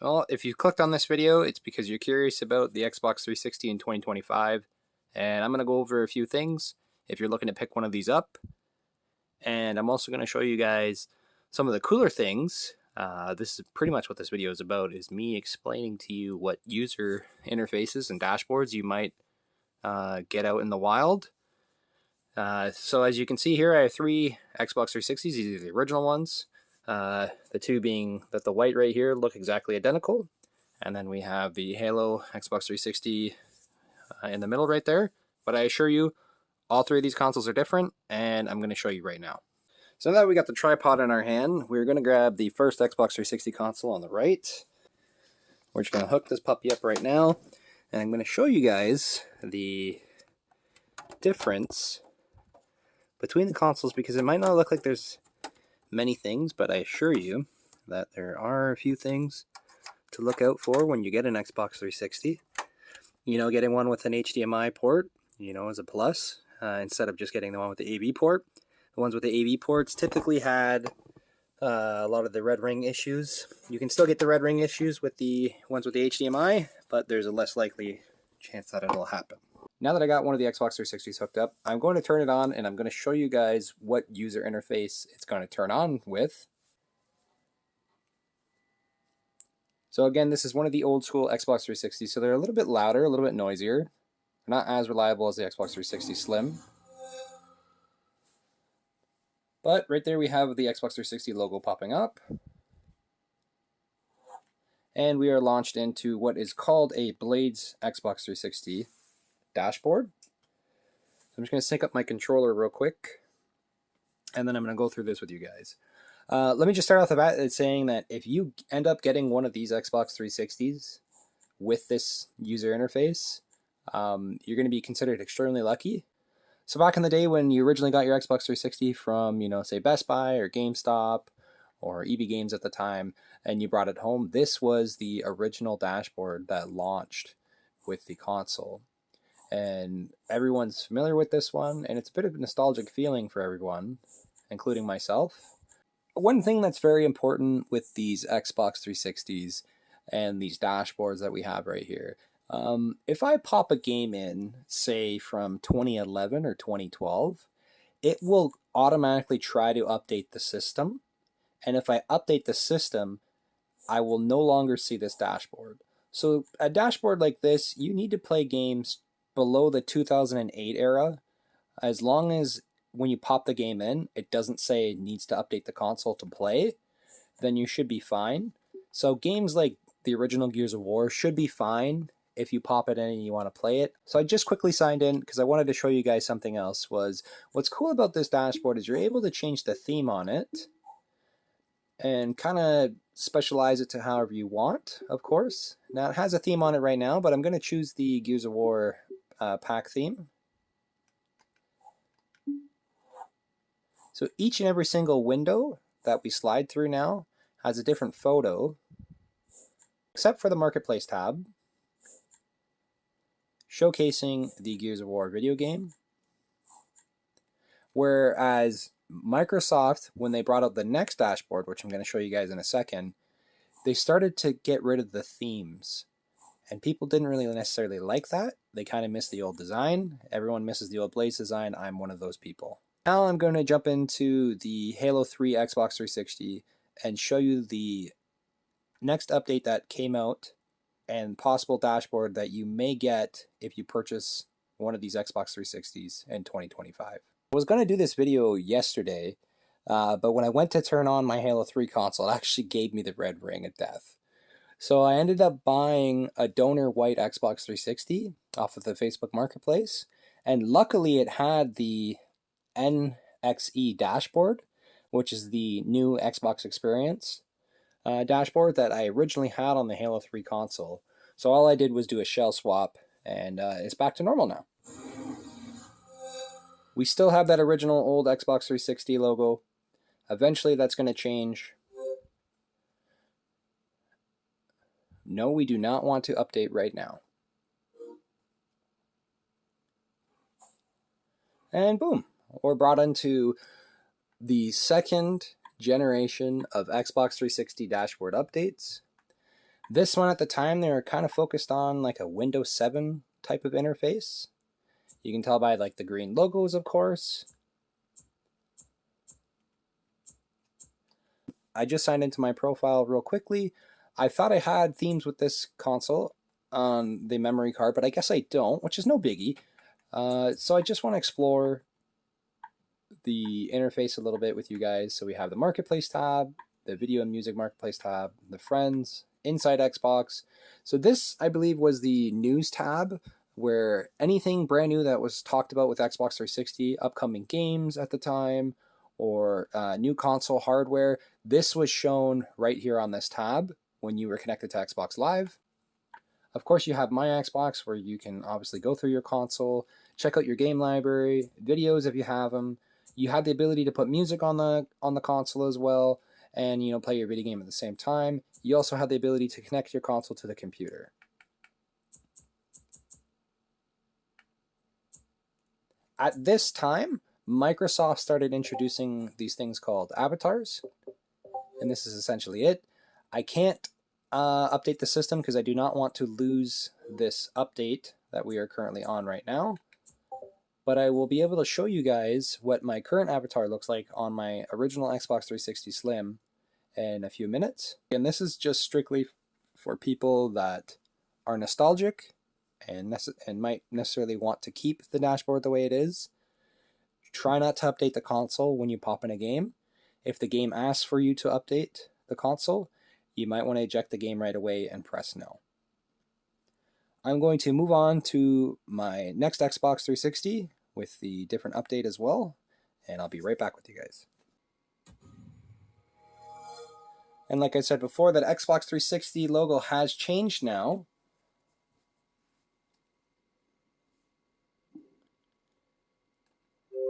Well, if you clicked on this video, it's because you're curious about the Xbox 360 in 2025, and I'm going to go over a few things if you're looking to pick one of these up. And I'm also going to show you guys some of the cooler things. This is pretty much what this video is about, is me explaining to you what user interfaces and dashboards you might get out in the wild. So as you can see here, I have three Xbox 360s. These are the original ones. The two being that the white right here look exactly identical. And then we have the Halo Xbox 360 in the middle right there. But I assure you, all three of these consoles are different, and I'm going to show you right now. So now that we got the tripod in our hand, we're going to grab the first Xbox 360 console on the right. We're just going to hook this puppy up right now, and I'm going to show you guys the difference between the consoles, because it might not look like there's many things, but I assure you that there are a few things to look out for when you get an Xbox 360. You know, getting one with an HDMI port, you know, is a plus, instead of just getting the one with the AV port. The ones with the AV ports typically had a lot of the red ring issues. You can still get the red ring issues with the ones with the HDMI, but there's a less likely chance that it'll happen. Now that I got one of the Xbox 360s hooked up, I'm going to turn it on and I'm going to show you guys what user interface it's going to turn on with. So again, this is one of the old school Xbox 360s, so they're a little bit louder, a little bit noisier. They're not as reliable as the Xbox 360 Slim. But right there we have the Xbox 360 logo popping up. And we are launched into what is called a Blades Xbox 360 dashboard. So I'm just going to sync up my controller real quick, and then I'm going to go through this with you guys. Let me just start off the bat saying that if you end up getting one of these Xbox 360s with this user interface, you're going to be considered extremely lucky. So back in the day when you originally got your Xbox 360 from, you know, say Best Buy or GameStop or EB Games at the time, and you brought it home, this was the original dashboard that launched with the console. And everyone's familiar with this one, and it's a bit of a nostalgic feeling for everyone, including myself. One thing that's very important with these Xbox 360s and these dashboards that we have right here, if I pop a game in, say from 2011 or 2012, it will automatically try to update the system. And if I update the system, I will no longer see this dashboard. So a dashboard like this, you need to play games below the 2008 era, as long as when you pop the game in, it doesn't say it needs to update the console to play, then you should be fine. So games like the original Gears of War should be fine if you pop it in and you want to play it. So I just quickly signed in because I wanted to show you guys something else. What's cool about this dashboard is you're able to change the theme on it and kind of specialize it to however you want, of course. Now it has a theme on it right now, but I'm going to choose the Gears of War pack theme. So each and every single window that we slide through now has a different photo, except for the Marketplace tab, showcasing the Gears of War video game. Whereas Microsoft, when they brought out the next dashboard, which I'm going to show you guys in a second, they started to get rid of the themes. And people didn't really necessarily like that. They kind of missed the old design. Everyone misses the old Blaze design. I'm one of those people. Now I'm going to jump into the Halo 3 Xbox 360 and show you the next update that came out and possible dashboard that you may get if you purchase one of these Xbox 360s in 2025. I was going to do this video yesterday, but when I went to turn on my Halo 3 console, it actually gave me the red ring of death. So I ended up buying a donor white Xbox 360 off of the Facebook Marketplace, and luckily it had the NXE dashboard, which is the new Xbox experience dashboard that I originally had on the Halo 3 console. So all I did was do a shell swap, and it's back to normal now. We still have that original old Xbox 360 logo. Eventually that's going to change. No, we do not want to update right now. And boom, we're brought into the second generation of Xbox 360 dashboard updates. This one at the time, they were kind of focused on like a Windows 7 type of interface. You can tell by like the green logos, of course. I just signed into my profile real quickly. I thought I had themes with this console on the memory card, but I guess I don't, which is no biggie. So I just want to explore the interface a little bit with you guys. So we have the Marketplace tab, the Video and Music Marketplace tab, the Friends, Inside Xbox. So this, I believe, was the News tab, where anything brand new that was talked about with Xbox 360, upcoming games at the time, or new console hardware, this was shown right here on this tab when you were connected to Xbox Live. Of course, you have My Xbox, where you can obviously go through your console, check out your game library, videos if you have them. You have the ability to put music on the console as well, and play your video game at the same time. You also have the ability to connect your console to the computer. At this time, Microsoft started introducing these things called avatars, and this is essentially it. I can't update the system because I do not want to lose this update that we are currently on right now, but I will be able to show you guys what my current avatar looks like on my original Xbox 360 Slim in a few minutes. And this is just strictly for people that are nostalgic and might necessarily want to keep the dashboard the way it is. Try not to update the console when you pop in a game. If the game asks for you to update the console, you might want to eject the game right away and press no. I'm going to move on to my next Xbox 360 with the different update as well, and I'll be right back with you guys. And like I said before, that Xbox 360 logo has changed now.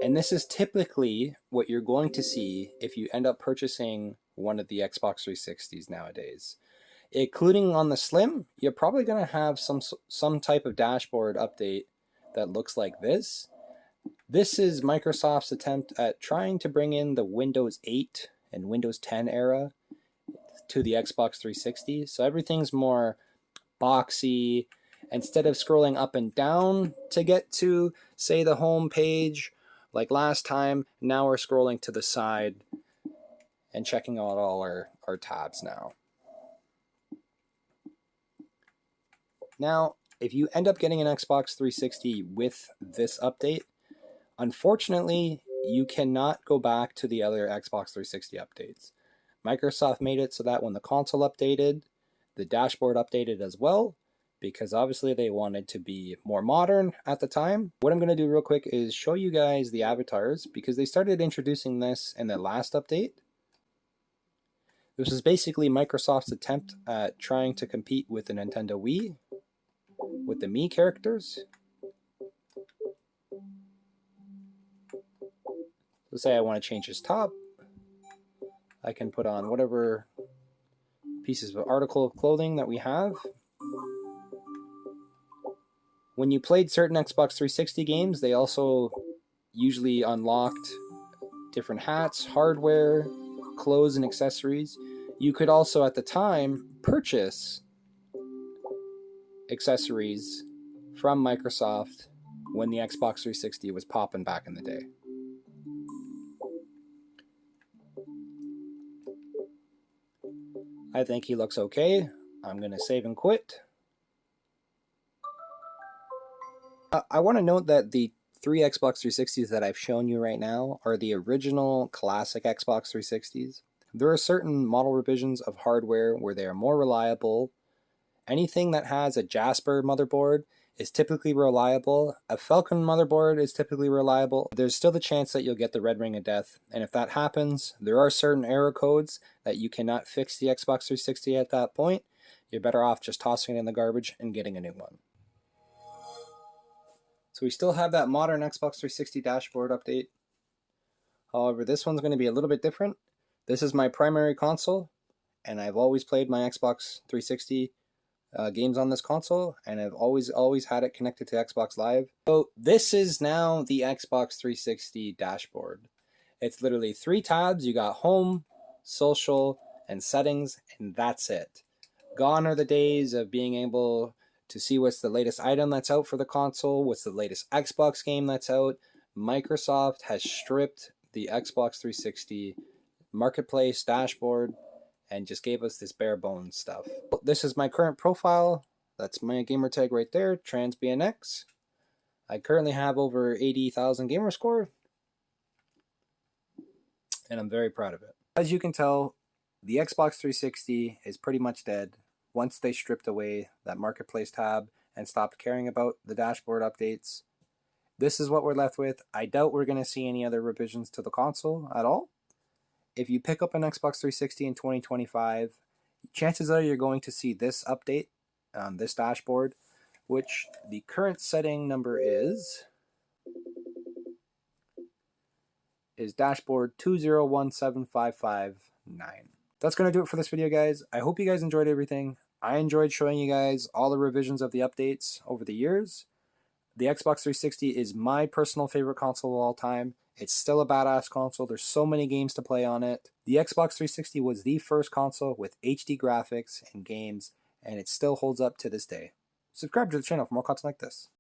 And this is typically what you're going to see if you end up purchasing one of the Xbox 360s nowadays. Including on the Slim, you're probably going to have some type of dashboard update that looks like this. This is Microsoft's attempt at trying to bring in the Windows 8 and Windows 10 era to the Xbox 360. So everything's more boxy. Instead of scrolling up and down to get to, say, the home page, like last time, now we're scrolling to the side and checking out all our tabs now. Now, if you end up getting an Xbox 360 with this update, unfortunately, you cannot go back to the other Xbox 360 updates. Microsoft made it so that when the console updated, the dashboard updated as well, because obviously they wanted to be more modern at the time. What I'm going to do real quick is show you guys the avatars, because they started introducing this in the last update. This is basically Microsoft's attempt at trying to compete with the Nintendo Wii, with the Mii characters. Let's say I want to change his top. I can put on whatever pieces of article of clothing that we have. When you played certain Xbox 360 games, they also usually unlocked different hats, hardware, clothes, and accessories. You could also, at the time, purchase accessories from Microsoft when the Xbox 360 was popping back in the day. I think he looks okay. I'm going to save and quit. I want to note that the 3 Xbox 360s that I've shown you right now are the original classic Xbox 360s. There are certain model revisions of hardware where they are more reliable. Anything that has a Jasper motherboard is typically reliable. A Falcon motherboard is typically reliable. There's still the chance that you'll get the red ring of death, and if that happens, there are certain error codes that you cannot fix the Xbox 360 at that point. You're better off just tossing it in the garbage and getting a new one. So we still have that modern Xbox 360 dashboard update. However, this one's going to be a little bit different. This is my primary console, and I've always played my Xbox 360 games on this console, and I've always had it connected to Xbox Live. So this is now the Xbox 360 dashboard. It's literally 3 tabs. You got home, social, and settings, and that's it. Gone are the days of being able to see what's the latest item that's out for the console, what's the latest Xbox game that's out. Microsoft has stripped the Xbox 360 marketplace dashboard and just gave us this bare bones stuff. This is my current profile. That's my gamer tag right there, TransBNX. I currently have over 80,000 gamer score, and I'm very proud of it. As you can tell, the Xbox 360 is pretty much dead once they stripped away that marketplace tab and stopped caring about the dashboard updates. This is what we're left with. I doubt we're going to see any other revisions to the console at all. If you pick up an Xbox 360 in 2025, chances are you're going to see this update on this dashboard, which the current setting number is dashboard 2017559. That's going to do it for this video, guys. I hope you guys enjoyed everything. I enjoyed showing you guys all the revisions of the updates over the years. The Xbox 360 is my personal favorite console of all time. It's still a badass console. There's so many games to play on it. The Xbox 360 was the first console with HD graphics and games, and it still holds up to this day. Subscribe to the channel for more content like this.